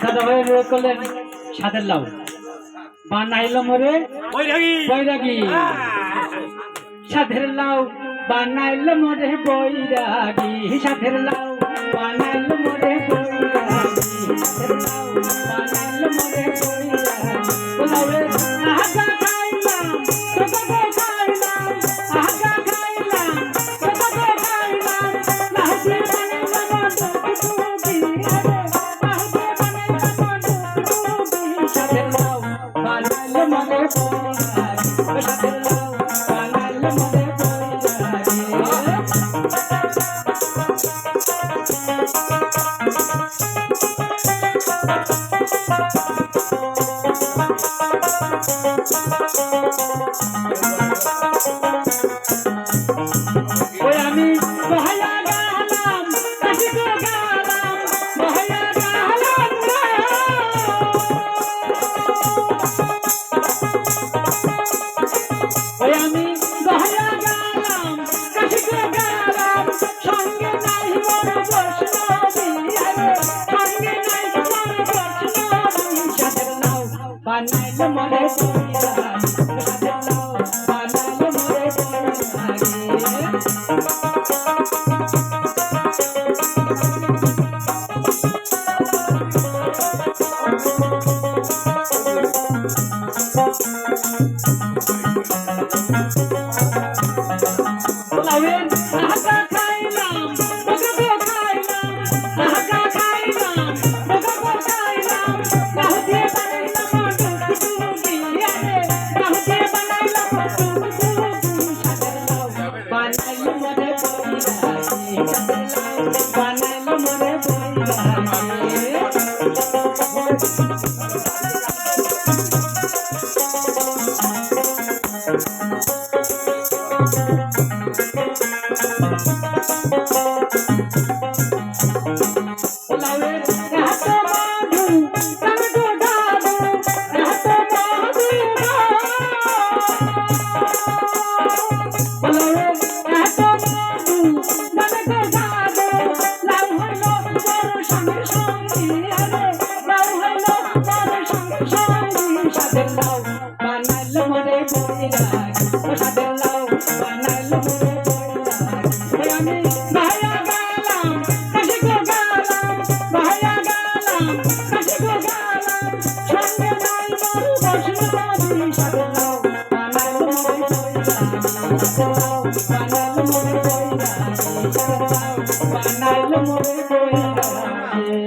দাদা ভাই রোগ করলেন সাদের লাউ বানাইলো মরে বৈরাগী সাদের লাউ বানাইলো মরে বৈরাগী সাদের লাউ বানাইলো মরে বৈরাগী সাদের লাউ বানাইলো মরে বৈরাগী বলাবে আগা খাইলাম তোকে খাইলাম আগা খাইলাম তোকে খাইলাম লাহজি বানাইলো মরে সাদের লাউ বানাইলো মরে বৈরাগী সাদের লাউ বানাইলো মরে আমি বহায়া গেলাম কাশি গো গেলাম বহায়া গেলাম আমি বহায়া গেলাম কাশি গো গেলাম সঙ্গে নাই মোর বৈষ্ণবী সঙ্গে নাই মোর বৈষ্ণবী সাদের লাউ বানাইলো মরে বৈরাগী সাদের লাউ বানাইলো মরে বলাবেন আগা খাইলাম তোকে খাইলাম আগা খাইলাম তোকে খাইলাম লাহু দিয়ে বানাইলাম টুকটুকি আরে লাহু দিয়ে বানাইলাম টুকটুকি সাদের লাউ বানাইলো মরে বৈরাগী সাদের লাউ বানাইলো মরে বৈরাগী বলাবেন এত মধু প্রাণ গো ঢালু এত মধু বলাবেন এত মধু প্রাণ গো ঢালু লাউ হইলো তোর সঙ্গে সঙ্গী আরে লাউ হইলো তোর সঙ্গে সঙ্গী সাদের লাউ বানাইলো মরে বৈরাগী সাদের লাউ বানাইলো মরে বৈরাগী আমি ভাইয়া গেলাম কাশি গো গেলাম ভাইয়া গেলাম কাশি গো গেলাম সঙ্গে নাই মোর বৈষ্ণবী সাদের লাউ বানাইলো মরে বৈরাগী সাদের লাউ বানাইলো মরে বৈরাগী সাদের লাউ বানাইলো মরে বৈরাগী